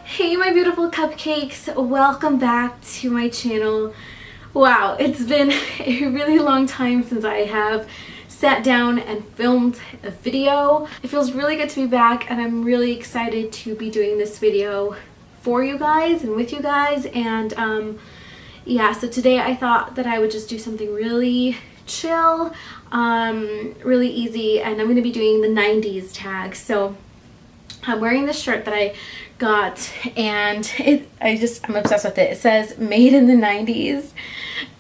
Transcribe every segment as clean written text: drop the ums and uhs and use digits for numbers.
Hey my beautiful cupcakes, welcome back to my channel. Wow, it's been a really long time since I have sat down and filmed a video. It feels really good to be back, and I'm really excited to be doing this video for you guys and with you guys. And yeah, so today I thought that I would just do something really chill, really easy, and I'm going to be doing the 90s tag. So I'm wearing this shirt that I got, and I'm obsessed with it. It says made in the 90s,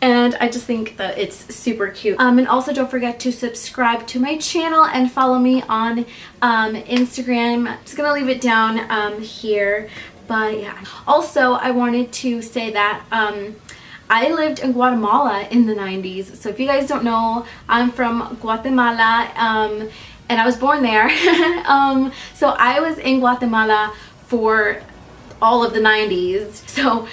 and I just think that it's super cute. And also don't forget to subscribe to my channel and follow me on Instagram. I'm just gonna leave it down here. But yeah, also I wanted to say that I lived in Guatemala in the 90s. So if you guys don't know, I'm from Guatemala, and I was born there. So I was in Guatemala for all of the 90s. So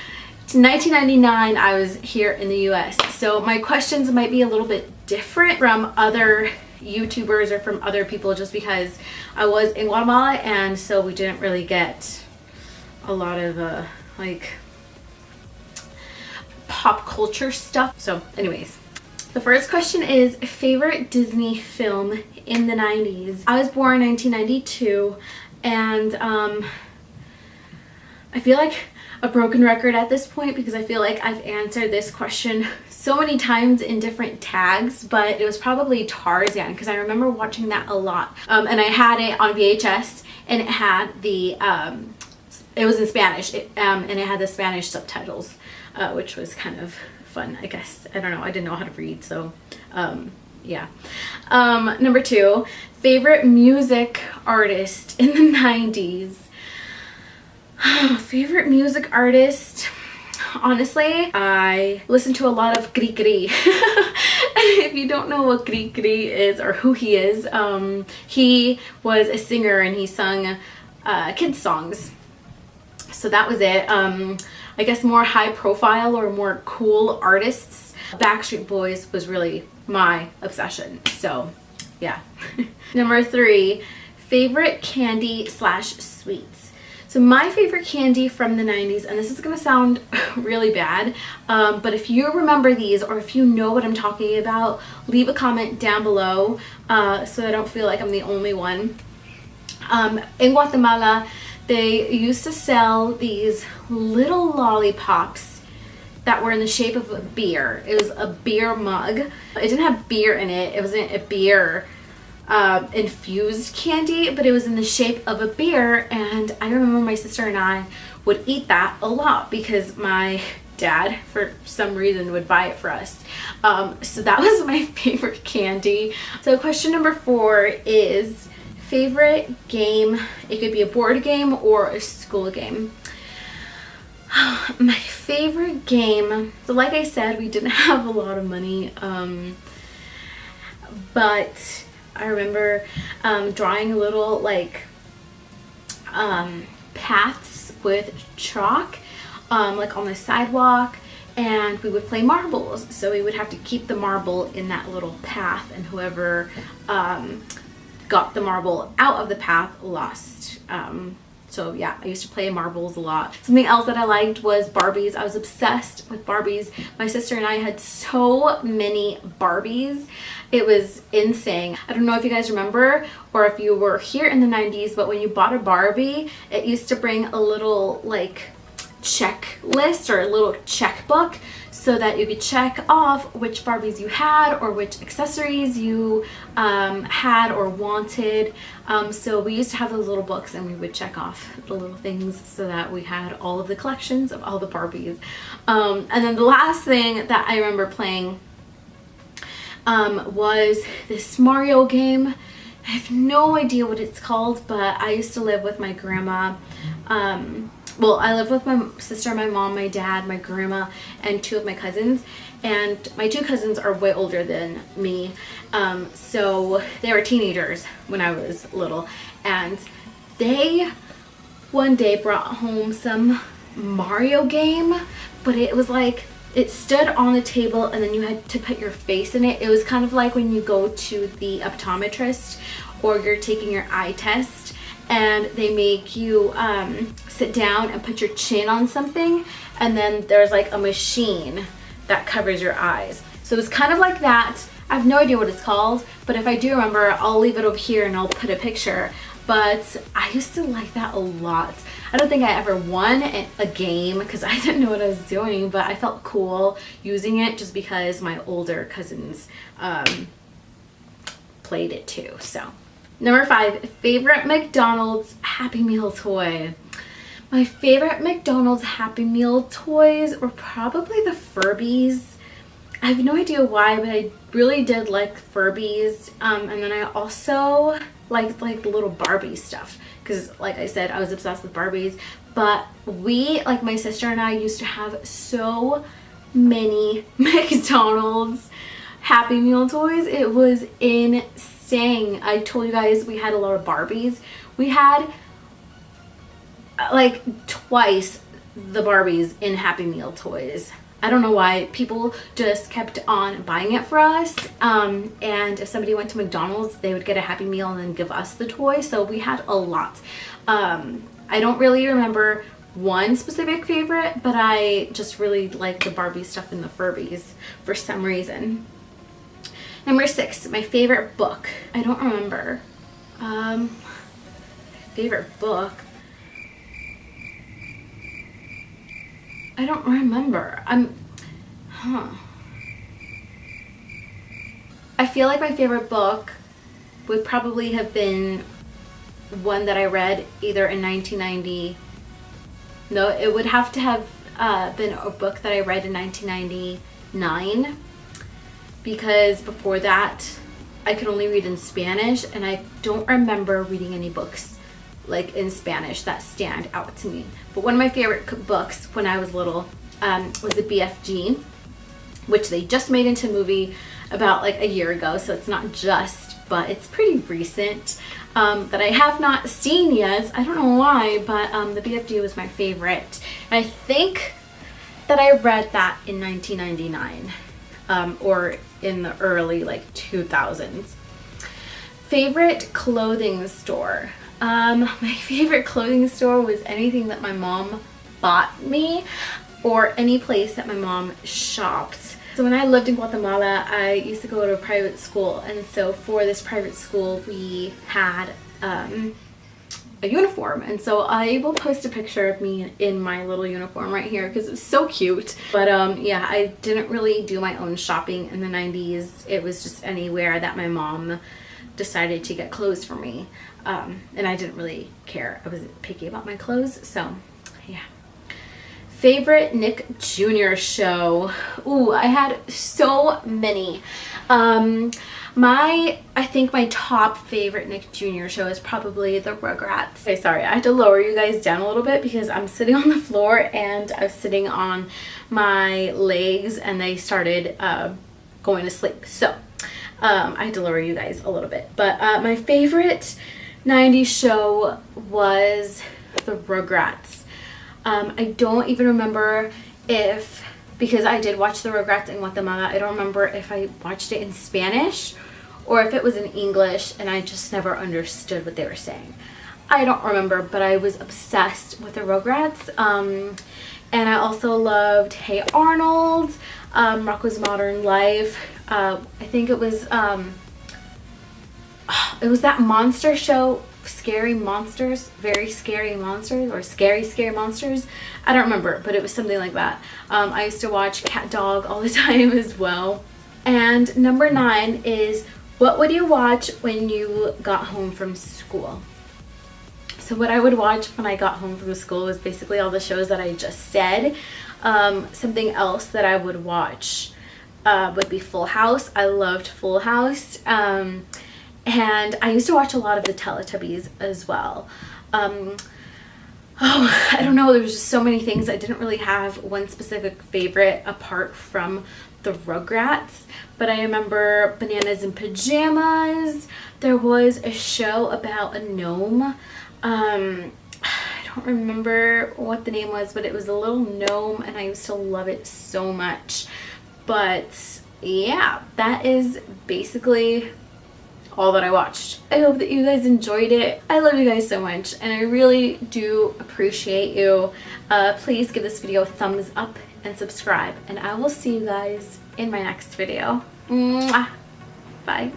to 1999 I was here in the US. So my questions might be a little bit different from other YouTubers or from other people, just because I was in Guatemala, and so we didn't really get a lot of like pop culture stuff. So anyways, the first question is favorite Disney film in the 90s. I was born in 1992, and I feel like a broken record at this point, because I feel like I've answered this question so many times in different tags, but it was probably Tarzan, because I remember watching that a lot. And I had it on VHS, and it had the it was in Spanish, and it had the Spanish subtitles, which was kind of fun, I guess. I don't know, I didn't know how to read, so yeah. Number 2, favorite music artist in the 90s. Favorite music artist, honestly, I listen to a lot of Gri Gri. If you don't know what Gri Gri is or who he is, he was a singer and he sung kids songs. So that was it. I guess more high profile or more cool artists, Backstreet Boys was really my obsession. So yeah. Number 3, favorite candy / sweets. So my favorite candy from the 90s, and this is gonna sound really bad, but if you remember these, or if you know what I'm talking about, leave a comment down below, so I don't feel like I'm the only one. In Guatemala, they used to sell these little lollipops that were in the shape of a beer. It was a beer mug. It didn't have beer in it. It wasn't a beer infused candy, but it was in the shape of a beer, and I remember my sister and I would eat that a lot because my dad, for some reason, would buy it for us. So that was my favorite candy. So question number 4 is favorite game. It could be a board game or a school game. My favorite game, so like I said, we didn't have a lot of money, but I remember drawing little like paths with chalk, like on the sidewalk, and we would play marbles. So we would have to keep the marble in that little path, and whoever got the marble out of the path lost. So yeah, I used to play marbles a lot. Something else that I liked was Barbies. I was obsessed with Barbies. My sister and I had so many Barbies. It was insane. I don't know if you guys remember or if you were here in the 90s, but when you bought a Barbie, it used to bring a little like checklist or a little checkbook, so that you could check off which Barbies you had or which accessories you had or wanted. So we used to have those little books, and we would check off the little things so that we had all of the collections of all the Barbies. And then the last thing that I remember playing was this Mario game. I have no idea what it's called, but I used to live with my grandma. Well, I lived with my sister, my mom, my dad, my grandma, and 2 of my cousins. And my 2 cousins are way older than me. So they were teenagers when I was little. And they one day brought home some Mario game, but it was like it stood on the table and then you had to put your face in it. It was kind of like when you go to the optometrist or you're taking your eye test and they make you sit down and put your chin on something, and then there's like a machine that covers your eyes. So it's kind of like that. I have no idea what it's called, but if I do remember, I'll leave it over here and I'll put a picture. But I used to like that a lot. I don't think I ever won a game because I didn't know what I was doing, but I felt cool using it just because my older cousins played it too. So number 5, favorite McDonald's Happy Meal toy. My favorite McDonald's Happy Meal toys were probably the Furbies. I have no idea why, but I really did like Furbies. And then I also liked like the little Barbie stuff because, like I said, I was obsessed with Barbies. But we, like my sister and I, used to have so many McDonald's Happy Meal toys. It was insane. I told you guys we had a lot of Barbies. We had like twice the Barbies in Happy Meal toys. I don't know why. People just kept on buying it for us. And if somebody went to McDonald's, they would get a Happy Meal and then give us the toy. So we had a lot. I don't really remember one specific favorite, but I just really like the Barbie stuff and the Furbies for some reason. Number 6, my favorite book. I don't remember. Favorite book. I don't remember. I feel like my favorite book would probably have been one that I read either in 1990. No, it would have to have been a book that I read in 1999, because before that I could only read in Spanish, and I don't remember reading any books like in Spanish that stand out to me. But one of my favorite books when I was little was the BFG, which they just made into a movie about like a year ago, so it's not just, but it's pretty recent, that I have not seen yet. I don't know why, but the BFG was my favorite. And I think that I read that in 1999 or in the early like 2000s. Favorite clothing store. My favorite clothing store was anything that my mom bought me or any place that my mom shopped. So when I lived in Guatemala, I used to go to a private school, and so for this private school we had a uniform, and so I will post a picture of me in my little uniform right here because it's so cute. But yeah, I didn't really do my own shopping in the 90s. It was just anywhere that my mom decided to get clothes for me, and I didn't really care. I wasn't picky about my clothes, so yeah. Favorite Nick Jr. show. Ooh, I had so many. I think my top favorite Nick Jr. show is probably the Rugrats. Okay, sorry, I had to lower you guys down a little bit because I'm sitting on the floor and I was sitting on my legs and they started going to sleep. So I had to lower you guys a little bit. But my favorite 90s show was the Rugrats. I don't even remember if, because I did watch the Rugrats in Guatemala, I don't remember if I watched it in Spanish or if it was in English and I just never understood what they were saying. I don't remember, but I was obsessed with the Rugrats. And I also loved Hey Arnold, Rocko's Modern Life. I think it was that monster show, Scary Monsters, Very Scary Monsters, or Scary Monsters. I don't remember, but it was something like that. I used to watch Cat Dog all the time as well. And number 9 is, what would you watch when you got home from school? So what I would watch when I got home from school was basically all the shows that I just said. Something else that I would watch would be Full House. I loved Full House. And I used to watch a lot of the Teletubbies as well. I don't know, there was just so many things. I didn't really have one specific favorite apart from the Rugrats. But I remember Bananas in Pajamas. There was a show about a gnome. I don't don't remember what the name was, but it was a little gnome and I used to love it so much. But yeah, that is basically all that I watched. I hope that you guys enjoyed it. I love you guys so much and I really do appreciate you. Please give this video a thumbs up and subscribe, and I will see you guys in my next video. Mwah. Bye.